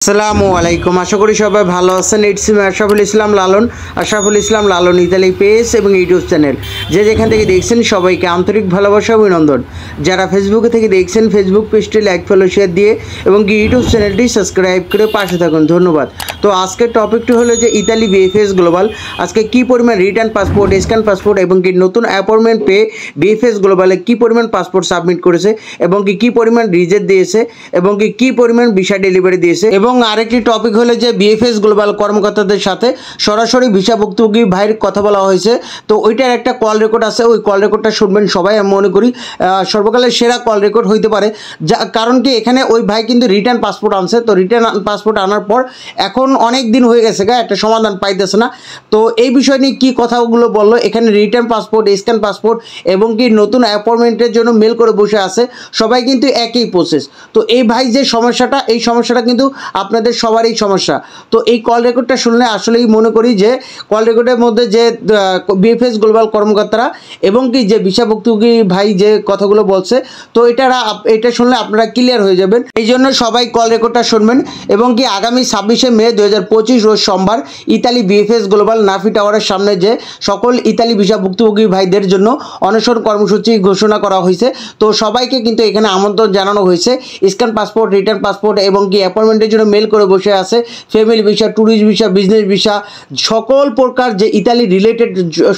আসসালামু আলাইকুম। আশা করি সবাই ভালো আছেন। It's me Ashraful Islam Lalon Italy page এবং ইউটিউব চ্যানেল যে যেখান থেকে দেখছেন সবাইকে আন্তরিক ভালোবাসা অভিনন্দন। যারা ফেসবুকে থেকে দেখছেন ফেসবুক পেজটি লাইক ফলো শেয়ার দিয়ে এবং ইউটিউব চ্যানেলটি সাবস্ক্রাইব করে পাশে থাকুন, ধন্যবাদ। তো আজকের টপিকটি হলো যে ইতালি বিএফএস গ্লোবাল আজকে কী পরিমাণ রিটার্ন পাসপোর্ট, স্ক্যান পাসপোর্ট এবং কি নতুন অ্যাপয়েন্টমেন্ট পেয়ে বিএফএস গ্লোবালে কী পরিমাণ পাসপোর্ট সাবমিট করেছে এবং কী পরিমাণ রিজেক্ট দিয়েছে এবং কী পরিমাণ ভিসা ডেলিভারি দিয়েছে। এবং আরেকটি টপিক হলো যে বিএফএস গ্লোবাল কর্মকর্তাদের সাথে সরাসরি ভিসা ভুক্তভোগী ভাইয়ের কথা বলা হয়েছে। তো ওইটার একটা কল রেকর্ড আছে, ওই কল রেকর্ডটা শুনবেন সবাই। আমি মনে করি সর্বকালের সেরা কল রেকর্ড হইতে পারে, যা কারণ কি এখানে ওই ভাই কিন্তু রিটার্ন পাসপোর্ট আনছে। তো রিটার্ন পাসপোর্ট আনার পর এখন অনেক দিন হয়ে গেছে একটা সমাধান পাইতেছে না। তো এই বিষয় নিয়ে কী কথাগুলো বললো, এখানে রিটার্ন পাসপোর্ট, স্ক্যান পাসপোর্ট এবং কি নতুন অ্যাপয়েন্টমেন্টের জন্য মেল করে বসে আছে, সবাই কিন্তু একই প্রসেস। তো এই ভাই যে সমস্যাটা, এই সমস্যাটা কিন্তু আপনাদের সবারই সমস্যা। তো এই কল রেকর্ডটা শুনলে আসলেই মনে করি যে কল রেকর্ডের মধ্যে যে বিএফএস গ্লোবাল কর্মকর্তারা এবং কি যে ভিসা ভুক্তভোগী ভাই যে কথাগুলো বলছে, তো এটা শুনলে আপনারা ক্লিয়ার হয়ে যাবেন। এই জন্য সবাই কল রেকর্ডটা শুনবেন। এবং কি আগামী 26শে মে 2025 রোজ সোমবার ইতালি বিএফএস গ্লোবাল নাফি টাওয়ারের সামনে যে সকল ইতালি ভিসা ভুক্তভোগী ভাইদের জন্য অনশন কর্মসূচি ঘোষণা করা হয়েছে। তো সবাইকে কিন্তু এখানে আমন্ত্রণ জানানো হয়েছে। স্ক্যান পাসপোর্ট, রিটার্ন পাসপোর্ট এবং কি অ্যাপয়েন্টমেন্টের জন্য মেল করে বসে আছে। Family visa, tourist visa, business visa, সকল প্রকার যে ইতালি রিলেটেড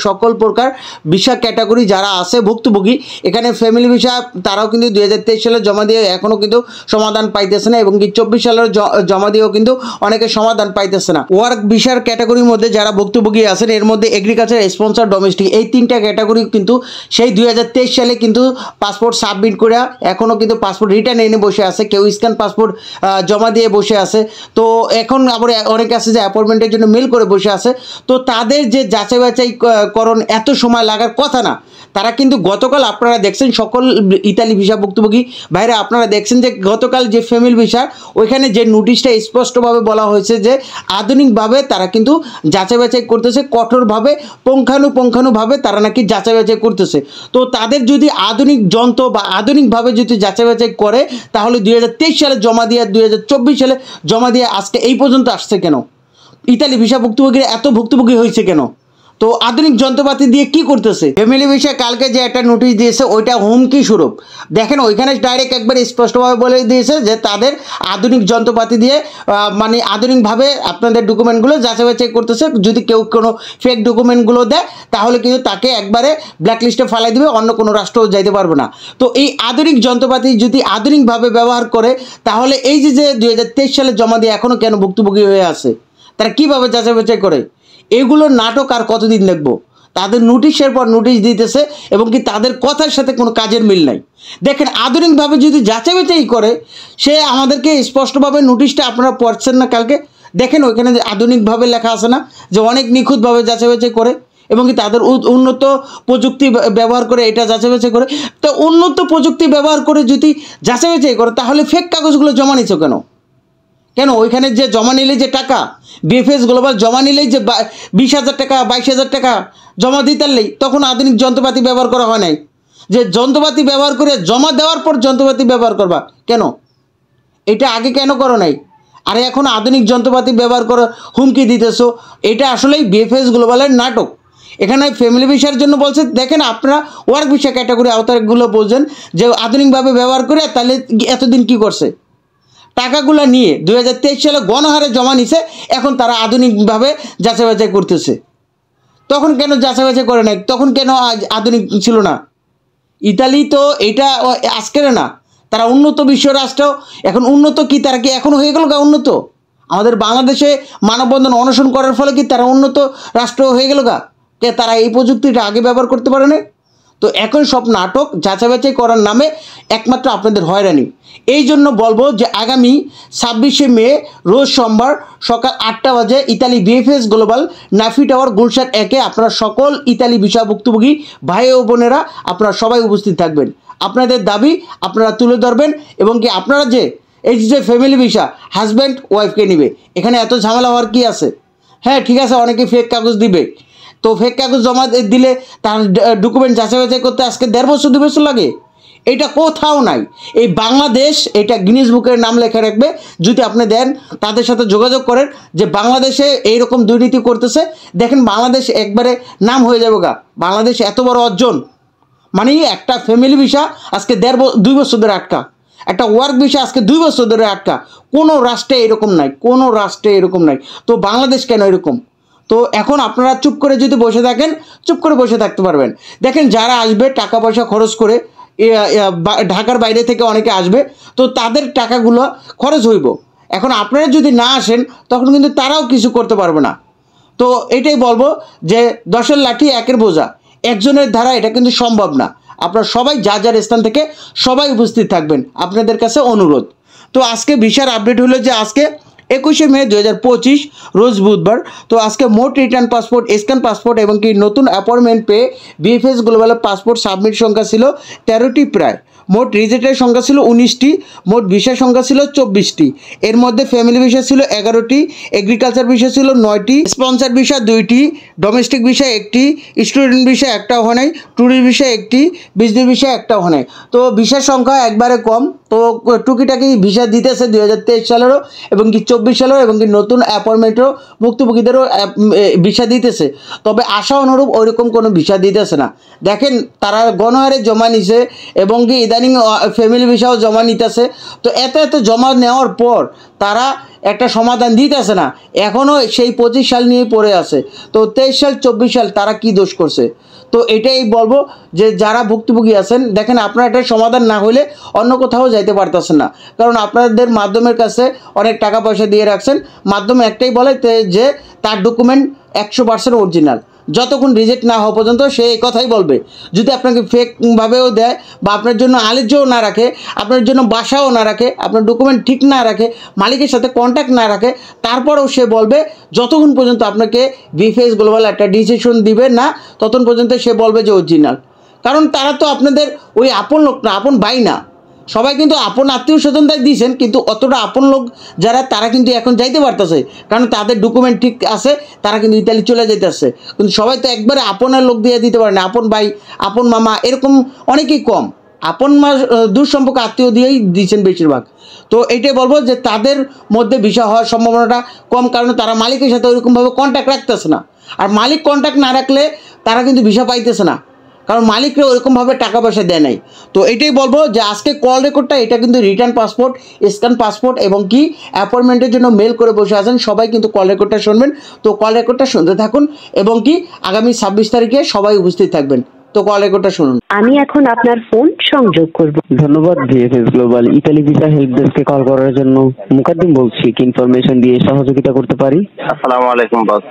সকল প্রকার ভিসা ক্যাটাগরি যারা আছে ভুক্তভোগী, এখানে ফ্যামিলি ভিসা তারাও কিন্তু 2023 সালে জমা দিয়ে এখনও কিন্তু সমাধান পাইতেছে না এবং কি 24 সালের জমা দিয়েও কিন্তু অনেকে সমাধান পাইতেছে না। ওয়ার্ক ভিসার ক্যাটাগরির মধ্যে যারা ভুক্তভোগী আছেন, এর মধ্যে এগ্রিকালচার, স্পন্সর, ডোমেস্টিক, এই তিনটা ক্যাটাগরি কিন্তু সেই 2023 সালে কিন্তু পাসপোর্ট সাবমিট করে এখনও কিন্তু পাসপোর্ট রিটার্ন এনে বসে আছে। কেউ স্ক্যান পাসপোর্ট জমা দিয়ে বসে আছে। তো এখন আবার অনেকে আছে যে অ্যাপয়েন্টমেন্টের জন্য মেল করে বসে আছে। তো তাদের যে যাচাই বাছাইকরণ এত সময় লাগার কথা না। তারা কিন্তু গতকাল আপনারা দেখছেন সকল ইতালি ভিসা ভুক্তভোগী ভাইরা, আপনারা দেখছেন যে গতকাল যে ফ্যামিলি ভিসার ওইখানে যে নোটিশটা স্পষ্টভাবে বলা হয়েছে যে আধুনিকভাবে তারা কিন্তু যাচাই বাছাই করতেছে, কঠোরভাবে পুঙ্খানুপুঙ্খানুভাবে তারা নাকি যাচাই বাছাই করতেছে। তো তাদের যদি আধুনিক যন্ত্র বা আধুনিকভাবে যদি যাচাই বাছাই করে, তাহলে 2023 সালে জমা দিয়ে 2024 সালে জমা দিয়ে আজকে এই পর্যন্ত আসছে কেন? ইতালি ভিসা ভুক্তভোগীরা এত ভুক্তভোগী হয়েছে কেন? তো আধুনিক যন্ত্রপাতি দিয়ে কি করতেছে? ফ্যামিলি ভিসা কালকে যে একটা নোটিশ দিয়েছে ওইটা হুমকি স্বরূপ। দেখেন ওইখানে ডাইরেক্ট একবার স্পষ্টভাবে বলে দিয়েছে যে তাদের আধুনিক যন্ত্রপাতি দিয়ে মানে আধুনিকভাবে আপনাদের ডকুমেন্টগুলো যাচাই বাছাই করতেছে। যদি কেউ কোনো ফেক ডকুমেন্টগুলো দেয় তাহলে কিন্তু তাকে একবারে ব্ল্যাকলিস্টে ফালাই দেবে, অন্য কোনো রাষ্ট্রও যাইতে পারবে না। তো এই আধুনিক যন্ত্রপাতি যদি আধুনিকভাবে ব্যবহার করে, তাহলে এই যে 2023 সালে জমা দিয়ে এখনও কেন ভুক্তভোগী হয়ে আছে? তারা কীভাবে যাচাই বাছাই করে? এগুলো নাটক আর কতদিন দেখবো? তাদের নোটিশের পর নোটিশ দিতেছে এবং কি তাদের কথার সাথে কোনো কাজের মিল নাই। দেখেন আধুনিকভাবে যদি যাচাই বাছাই করে, সে আমাদেরকে স্পষ্টভাবে নোটিশটা আপনারা পড়ছেন না কালকে? দেখেন ওইখানে যে আধুনিকভাবে লেখা আছে না, যে অনেক নিখুঁতভাবে যাচাই বাছাই করে এবং কি তাদের উন্নত প্রযুক্তি ব্যবহার করে এটা যাচাই বাছাই করে। তো উন্নত প্রযুক্তি ব্যবহার করে যদি যাচাই বাছাই করে, তাহলে ফেক কাগজগুলো জমা নিচ্ছ কেন? ওইখানে যে জমা নিলে যে টাকা, বিএফএস গ্লোবাল জমা নিলেই যে 20,000 টাকা 22,000 টাকা জমা দিতারলেই তখন আধুনিক যন্ত্রপাতি ব্যবহার করা হয় নাই। যে যন্ত্রপাতি ব্যবহার করে জমা দেওয়ার পর যন্ত্রপাতি ব্যবহার করবা কেন? এটা আগে কেন করো নাই? আর এখন আধুনিক যন্ত্রপাতি ব্যবহার করে হুমকি দিতেছো। এটা আসলেই বিএফএস গ্লোবালের নাটক। এখানে ফ্যামিলি ভিসার জন্য বলছে, দেখেন আপনারা ওয়ার্ক ভিসা ক্যাটাগরি আওতাগুলো বলছেন যে আধুনিকভাবে ব্যবহার করে, তাহলে এতদিন কি করছে? টাকাগুলো নিয়ে 2023 সালে গণহারে জমা নিছে, এখন তারা আধুনিকভাবে যাচাই বাছাই করতেছে। তখন কেন যাচাই বাছাই করে নাই? তখন কেন আধুনিক ছিল না? ইতালি তো এটা আজকের না, তারা উন্নত বিশ্ব রাষ্ট্র। এখন উন্নত কি তারা কি এখনও হয়ে গেল উন্নত? আমাদের বাংলাদেশে মানববন্ধন অনশন করার ফলে কি তারা উন্নত রাষ্ট্র হয়ে গেল তারা এই প্রযুক্তিটা আগে ব্যবহার করতে পারে না? তো এখন সব নাটক, যাচাই বাছাই করার নামে একমাত্র আপনাদের হয়রানি। এই জন্য বলবো যে আগামী 26শে মে রোজ সোমবার সকাল 8টা বাজে Italy BFS global Nafi tower Gulshan 1-এ আপনারা সকল ইতালি ভিসা ভুক্তভোগী ভাই ও বোনেরা আপনারা সবাই উপস্থিত থাকবেন। আপনাদের দাবি আপনারা তুলে ধরবেন এবং কি আপনারা যে এই যে ফ্যামিলি ভিসা হাজব্যান্ড ওয়াইফকে নেবে, এখানে এত ঝামেলা হওয়ার কি আছে? হ্যাঁ ঠিক আছে, অনেকে ফেক কাগজ দিবে। তো ফেক কাগজ জমা দিলে তার ডকুমেন্ট যাচাই বাছাই করতে আজকে 1.5 বছর 2 বছর লাগে। এটা কোথাও নাই। এই বাংলাদেশ এটা গিনিস বুকের নাম লেখা রাখবে যদি আপনি দেন, তাদের সাথে যোগাযোগ করেন যে বাংলাদেশে এইরকম দুর্নীতি করতেছে। দেখেন বাংলাদেশ একবারে নাম হয়ে যাবে গা। বাংলাদেশ এত বড় অর্জন, মানে একটা ফ্যামিলি ভিসা আজকে 2 বছর ধরে আটকা, একটা ওয়ার্ক ভিসা আজকে 2 বছর ধরে আটকা। কোনো রাষ্ট্রে এরকম নাই, কোনো রাষ্ট্রে এরকম নাই। তো বাংলাদেশ কেন এরকম? তো এখন আপনারা চুপ করে যদি বসে থাকেন, চুপ করে বসে থাকতে পারবেন। দেখেন যারা আসবে টাকা পয়সা খরচ করে, ঢাকার বাইরে থেকে অনেকে আসবে, তো তাদের টাকাগুলো খরচ হইব। এখন আপনারা যদি না আসেন তখন কিন্তু তারাও কিছু করতে পারবে না। তো এটাই বলবো যে 10-এর লাঠি 1-এর বোঝা, একজনের দ্বারা এটা কিন্তু সম্ভব না। আপনারা সবাই যার স্থান থেকে সবাই উপস্থিত থাকবেন, আপনাদের কাছে অনুরোধ। তো আজকে ভিসার আপডেট হলো যে আজকে 21শে মে 2025 রোজ বুধবার। তো আজকে মোট রিটার্ন পাসপোর্ট, স্ক্যান পাসপোর্ট এবং কি নতুন অ্যাপয়েন্টমেন্ট পেয়ে বিএফএস গ্লোবালের পাসপোর্ট সাবমিট সংখ্যা ছিল 13টি প্রায়। মোট রিজেক্টের সংখ্যা ছিল 19টি, মোট ভিসার সংখ্যা ছিল 24টি। এর মধ্যে ফ্যামিলি ভিসা ছিল 11টি, এগ্রিকালচার ভিসা ছিল 9টি, স্পন্সর ভিসা 2টি, ডোমেস্টিক ভিসা 1টি, স্টুডেন্ট ভিসা একটাও হয় নাই, ট্যুরিস্ট ভিসা 1টি, বিজনেস ভিসা একটাও হয় নাই। তো ভিসার সংখ্যা একবারে কম। তো টুকিটাকি ভিসা দিতেছে 2023 সালেরও এবং কি 24 সালেরও এবং কি নতুন অ্যাপয়েন্টমেন্টও ভুক্তভোগীদেরও ভিসা দিতেছে। তবে আশা অনুরূপ ওইরকম কোনো ভিসা দিতেছে না। দেখেন তারা গণহারে জমা নিছে এবং কি ইদানিং ফ্যামিলি ভিসাও জমা নিতেছে। তো এত জমা নেওয়ার পর তারা একটা সমাধান দিতেছে না, এখনও সেই 25 সাল নিয়ে পড়ে আছে। তো 23 সাল 24 সাল তারা কি দোষ করছে? তো এটাই বলবো যে যারা ভুক্তভোগী আছেন, দেখেন আপনারা এটার সমাধান না হলে অন্য কোথাও যাইতে পারতেছেন না, কারণ আপনাদের মাধ্যমের কাছে অনেক টাকা পয়সা দিয়ে রাখছেন। মাধ্যমে একটাই বলে যে তার ডকুমেন্ট 100% অরিজিনাল। যতক্ষণ রিজেক্ট না হওয়া পর্যন্ত সে এই কথাই বলবে। যদি আপনাকে ফেকভাবেও দেয় বা আপনার জন্য আলিজ্যও না রাখে, আপনার জন্য বাসাও না রাখে, আপনার ডকুমেন্ট ঠিক না রাখে, মালিকের সাথে কন্ট্যাক্ট না রাখে, তারপরেও সে বলবে যতক্ষণ পর্যন্ত আপনাকে বিএফএস গ্লোবাল একটা ডিসিশন দিবে না ততক্ষণ পর্যন্ত সে বলবে যে অরিজিনাল। কারণ তারা তো আপনাদের ওই আপন লোক না, আপন ভাই না। সবাই কিন্তু আপন আত্মীয় স্বজনদের দিয়েছেন, কিন্তু অতটা আপন লোক যারা তারা কিন্তু এখন যাইতে পারতেছে, কারণ তাদের ডকুমেন্ট ঠিক আছে, তারা কিন্তু ইতালি চলে যেতেছে। কিন্তু সবাই তো একবারে আপনের লোক দিয়ে দিতে পারে না। আপন ভাই, আপন মামা এরকম অনেকেই কম, আপন দূর সম্পর্ক আত্মীয় দিয়েই দিয়েছেন বেশিরভাগ। তো এইটাই বলবো যে তাদের মধ্যে ভিসা হওয়ার সম্ভাবনাটা কম, কারণ তারা মালিকের সাথে ওইরকমভাবে কন্ট্যাক্ট রাখতেছে না। আর মালিক কন্ট্যাক্ট না রাখলে তারা কিন্তু ভিসা পাইতেছে না, কারণ মালিকরা ওরকমভাবে টাকা পয়সা দেয় নাই। তো এটাই বলবো যে আজকে কল রেকর্ডটা এটা কিন্তু রিটার্ন পাসপোর্ট, স্ক্যান পাসপোর্ট এবং কি অ্যাপয়েন্টমেন্টের জন্য মেল করে বসে আছেন সবাই, কিন্তু কল রেকর্ডটা শুনবেন। তো কল রেকর্ডটা শুনতে থাকুন এবং কি আগামী 26 তারিখে সবাই উপস্থিত থাকবেন। তো কল রেকর্ডটা শুনুন। আমি এখন আপনার ফোন সংযোগ করব। ধন্যবাদ BFS global Italy visa help ডেস্কে কল করার জন্য। মুকাদ্দিম বলছি, কি ইনফরমেশন দিয়ে সহযোগিতা করতে পারি? আসসালামু আলাইকুম বস।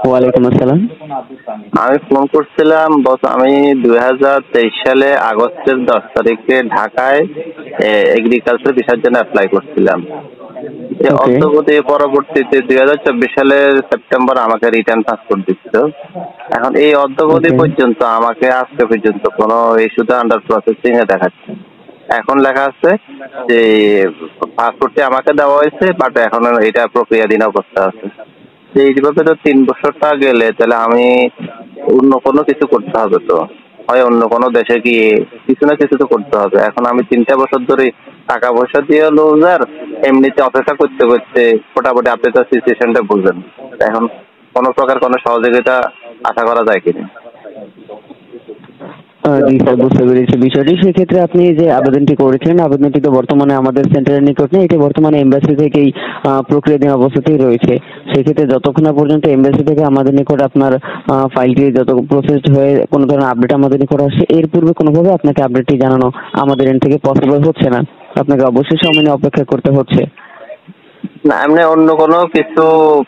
ওয়ালাইকুম আসসালাম। আমি ফোন করছিলাম বস, আমি 2023 সালে আগস্টের 10 তারিখে ঢাকায় এগ্রিকালচার ভিসার জন্য অ্যাপ্লাই করছিলাম। অদ্যবধি পরবর্তীতে 2024 সালের সেপ্টেম্বর আমাকে রিটার্ন পাসপোর্ট দিচ্ছিল। এখন এই অদ্যবধি পর্যন্ত আমাকে আজকে পর্যন্ত কোনো ইস্যুতে আন্ডার প্রসেসিং এ দেখাচ্ছে। এখন লেখা আছে যে পাসপোর্টটি আমাকে দেওয়া হয়েছে, বাট এখন এটা প্রক্রিয়াধীন অবস্থা আছে। এইভাবে তো 3 বছরটা গেলে তাহলে আমি অন্য কোনো কিছু করতে হবে, তো হয় অন্য কোনো দেশে গিয়ে কিছু না কিছু তো করতে হবে। এখন আমি 3টা বছর ধরে টাকা পয়সা দিয়ে লুজার, এমনিতে অপেক্ষা করতে করতে মোটামুটি আপনি তো সিচুয়েশনটা বুঝলেন। এখন কোনো প্রকার কোনো সহযোগিতা আশা করা যায় কিনা? জি স্যার, বুঝতে পেরেছি বিষয়টি। সেক্ষেত্রে আপনি যে আবেদনটি করেছেন, আবেদনটি তো বর্তমানে আমাদের সেন্টারের নিকট নেই, এটি বর্তমানে এমবাসি থেকেই প্রক্রিয়াধীন অবস্থাতেই রয়েছে। সেক্ষেত্রে যতক্ষণ না পর্যন্ত এমবাসি থেকে আমাদের নিকট আপনার ফাইলটি যত প্রসেসড হয়ে কোনো ধরনের আপডেট আমাদের নিকট আসে, এর পূর্বে কোনোভাবে আপনাকে আপডেটটি জানানো আমাদের এন্ড থেকে পসিবল হচ্ছে না। আপনাকে অবশ্যই সময় নিয়ে অপেক্ষা করতে হচ্ছে। না, এমনি অন্য কোনো কিছু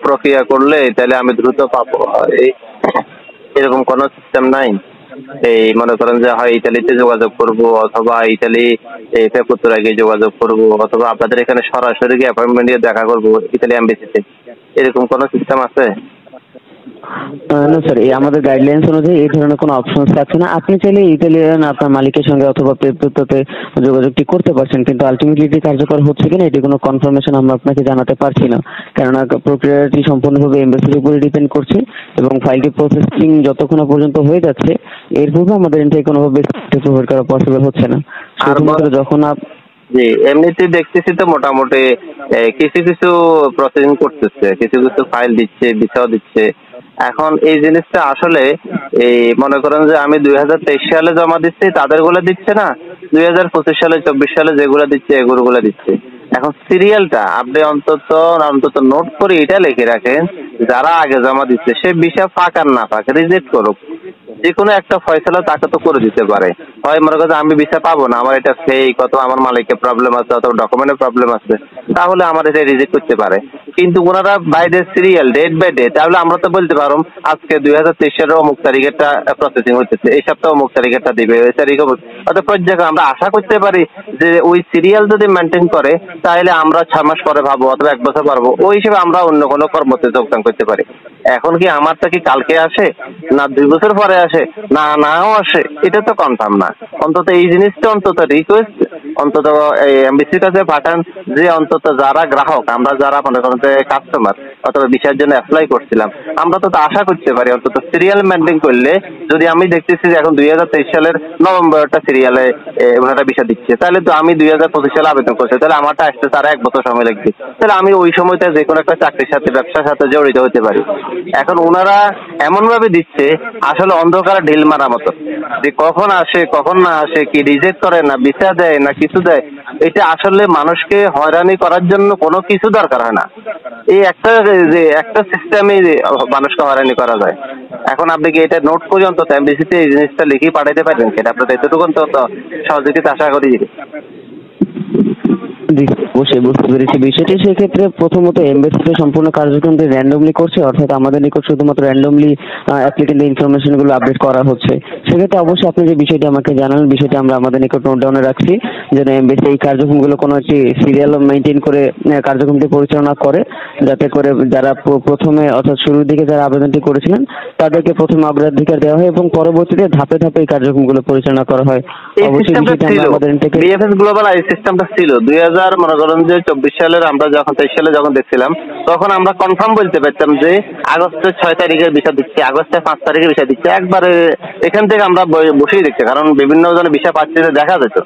প্রক্রিয়া করলে তাহলে আমি দ্রুত পাবো, এরকম কোনো সিস্টেম নাই? এই মনে করেন যে হয় ইতালিতে যোগাযোগ করব, অথবা ইতালি ফেব্রুয়ারি আগে যোগাযোগ করব, অথবা আপনাদের এখানে সরাসরি গিয়ে অ্যাপয়েন্টমেন্ট দিয়ে দেখা করব ইতালি এমবাসিতে, এরকম কোনো সিস্টেম আছে? না স্যার, এই আমাদের গাইডলাইন্স অনুযায়ী এই ধরনের কোনো অপশন থাকছে না। আপনি চাইলে ইতালিয়ান আপনার মালিকের সঙ্গে অথবা পেপ্তোতে যোগাযোগটি করতে পারছেন, কিন্তু আলটিমেটলি এটি কার্যকর হচ্ছে কিনা এটি কোনো কনফার্মেশন আমরা আপনাকে জানাতে পারছি না, কেননা প্রক্রিয়াটি সম্পূর্ণভাবে এমবাসির উপরে ডিপেন্ড করছে এবং ফাইলটি প্রসেসিং যতক্ষণ না পর্যন্ত হয়ে যাচ্ছে এর পূর্বে আমাদের এটাই কোনোভাবে প্রোভাইড করা পসিবল হচ্ছে না। শুধুমাত্র যখন জি, এমনিতে দেখতেছি তো মোটামুটি কিছু কিছু প্রসেসিং করতেছে, কিছু কিছু ফাইল দিচ্ছে, ভিসাও দিচ্ছে। এখন এই জিনিসটা আসলে এই মনে করেন যে আমি 2023 সালে জমা দিচ্ছি, তাদেরগুলো দিচ্ছে না, 2025 সালে 24 সালে যেগুলো দিচ্ছে এগুলো দিচ্ছে। এখন সিরিয়ালটা আপনি অন্তত নোট করে এটা লিখে রাখেন, যারা আগে জমা দিচ্ছে সে ভিসা ফাঁক আর না ফাঁক রিজেক্ট করুক, যে কোনো একটা ফয়সালা তাকে তো করে দিতে পারে। হয় মনে করছে আমি ভিসা পাবো না, আমার এটা ফেক, কত আমার মালিকের প্রবলেম আছে অথবা ডকুমেন্টের প্রবলেম আছে, তাহলে আমার এটা রিজেক্ট করতে পারে। কিন্তু ওনারা বাইরে সিরিয়াল ডেট বাই ডেট, তাহলে আমরা তো বলতে পারো আজকে 2023 সালের অমুক তারিখেরটা প্রসেসিং হইতেছে, এই সপ্তাহে অমুক তারিখেরটা দিবে, ওই তারিখে অর্থাৎ পর্যায়ে আমরা আশা করতে পারি যে ওই সিরিয়াল যদি মেনটেন করে তাহলে আমরা 6 মাস পরে পাবো অথবা 1 বছর পারবো, ওই হিসেবে আমরা অন্য কোনো কর্মতে যোগদান করতে পারি। এখন কি আমারটা কি কালকে আসে না 2 বছর পরে আসে না নাও আসে, এটা তো কনফার্ম না। অন্তত এই জিনিসটা অন্তত রিকোয়েস্ট অন্তত এমবিসির কাছে পাঠান, যে অন্তত যারা গ্রাহক, আমরা যারা মনে করেন যে কাস্টমার অথবা ভিসার জন্য অ্যাপ্লাই করছিলাম, আমরা তো আশা করতে পারি অন্তত সিরিয়াল মেনটেন করলে। যদি আমি দেখতেছি যে এখন 2023 সালের নভেম্বরটা সিরিয়ালে ওনারা ভিসা দিচ্ছে, তাহলে তো আমি 2025 সালে আবেদন করছি, তাহলে আমারটা আসতে তার 1 বছর সময় লাগবে, তাহলে আমি ওই সময়টা যে কোনো একটা চাকরির সাথে ব্যবসার সাথে জড়িত হতে পারি। এখন ওনারা এমন ভাবে দিচ্ছে আসলে অন্ধকারে ঢিল মারা মতো, যে কখন আসে কখন না আসে, কি রিজেক্ট করে না ভিসা দেয় না কিছু দেয়, এটা আসলে মানুষকে হয়রানি করার জন্য কোনো কিছু দরকার হয় না। এই একটা সিস্টেমে মানুষকে হয়রানি করা যায়। এখন আপনি কি এটা নোট করে অন্তত এমবিসিতে এই জিনিসটা লিখে পাঠাইতে পারবেন, সেটা আপনাদের এতটুকু তো সহযোগিতা আশা করি। অবশ্যই বুঝতে পেরেছি বিষয়টি। সেক্ষেত্রে প্রথমত এমবেসিতে সম্পূর্ণ কার্যক্রমটি র্যান্ডমলি করছে, অর্থাৎ আমাদের নিকট শুধুমাত্র র্যান্ডমলি অ্যাপ্লিকেন্টের ইনফরমেশনগুলো আপডেট করা হচ্ছে। সেক্ষেত্রে অবশ্যই আপনি যে বিষয়টি আমাকে জানালেন, বিষয়টি আমরা আমাদের নিকট নোট ডাউনে রাখছি, যেন এমবেসি এই কার্যক্রমগুলো কোনো একটি সিরিয়াল মেনটেন করে কার্যক্রমটি পরিচালনা করে, যাতে করে যারা প্রথমে অর্থাৎ শুরুর দিকে যারা আবেদনটি করেছিলেন তাদেরকে প্রথমে অগ্রাধিকার দেওয়া হয় এবং পরবর্তীতে ধাপে ধাপে এই কার্যক্রমগুলো পরিচালনা করা হয়। অবশ্যই বিষয়টি আমরা আমাদের বিএফএস গ্লোবাল এই সিস্টেমটা ছিল 2000 মনে করেন যে 24 সালের, আমরা যখন 23 সালে যখন দেখছিলাম তখন আমরা কনফার্ম বলতে পারতাম যে আগস্টের 6 তারিখের ভিসা দিচ্ছে, আগস্টের 5 তারিখের ভিসা দিচ্ছে, একবারে এখান থেকে আমরা বসেই দেখছি, কারণ বিভিন্ন জনের ভিসা পাচ্ছে দেখা যেত।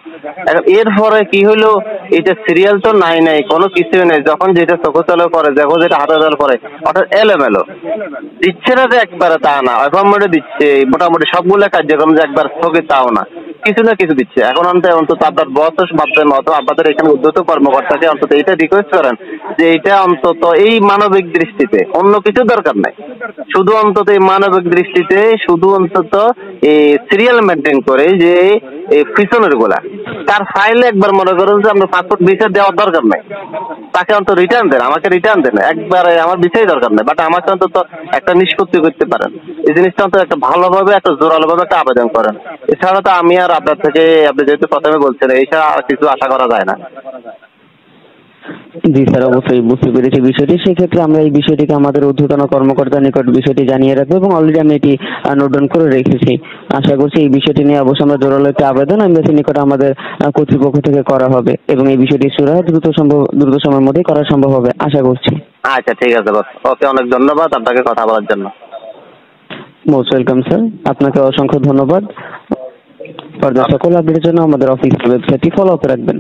এখন এরপরে কি হলো, এটা সিরিয়াল তো নাই কোনো কিছুই নেই, যখন যেটা চোখে চলে পরে, যখন যেটা হাতে চলে পরে, অর্থাৎ এলোমেলো দিচ্ছে না, যে একবারে তা না, অ্যাপয়েন্টমেন্টে দিচ্ছে, মোটামুটি সবগুলো কার্যক্রম যে একবার স্থগিত তাও না, কিছু না কিছু দিচ্ছে। এখন অন্তত আপনার বস ভাববেন অথবা আপনাদের এখানে উদ্যত কর্মকর্তাকে অন্তত এটা রিকোয়েস্ট করেন যে এটা অন্তত এই মানবিক দৃষ্টিতে, অন্য কিছু দরকার নাই, শুধু অন্তত এই মানবিক দৃষ্টিতে শুধু অন্তত এই সিরিয়াল মেনটেন করে যে এই পিছনের গুলা তার ফাইলে একবার মনে করেন যে আমরা পাসপোর্ট ভিসা দেওয়ার দরকার নাই, তাকে অন্তত রিটার্ন দেন, আমাকে রিটার্ন দেন, একবারে আমার ভিসাই দরকার নেই, বাট আমাকে অন্তত একটা নিষ্পত্তি করতে পারেন। এই জিনিসটা অন্তত একটা ভালোভাবে একটা জোরালোভাবে একটা আবেদন করেন। এছাড়া তো আমি আর আপনার থেকে, আপনি যেহেতু প্রথমে বলছেন, এছাড়া আর কিছু আশা করা যায় না। জি স্যার, অবশ্যই বুঝতে পেরেছি বিষয়টি। সেক্ষেত্রে আমরা এই বিষয়টিকে আমাদের ঊর্ধ্বতন কর্মকর্তার নিকট বিষয়টি জানিয়ে রাখবো এবং অলরেডি আমি এটি নোট ডাউন করে রেখেছি। আশা করছি এই বিষয়টি নিয়ে অবশ্যই আমরা জোরালো একটি আবেদন এমবেসির নিকট আমাদের কর্তৃপক্ষ থেকে করা হবে এবং এই বিষয়টি সুরাহা দ্রুত সময়ের মধ্যেই করা সম্ভব হবে আশা করছি। আচ্ছা, ঠিক আছে বস, ওকে, অনেক ধন্যবাদ আপনাকে কথা বলার জন্য। মোস্ট ওয়েলকাম স্যার, আপনাকে অসংখ্য ধন্যবাদ। পর্যাপ্ত সকল আপডেটের জন্য আমাদের অফিসিয়াল ওয়েবসাইটটি ফলো আপ রাখবেন।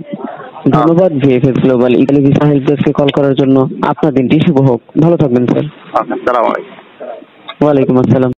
ধন্যবাদ VFS global Italy visa help ডেস্কে কল করার জন্য। আপনার দিনটি শুভ হোক, ভালো থাকবেন স্যার। আসসালামু আলাইকুম। ওয়ালাইকুম আসসালাম।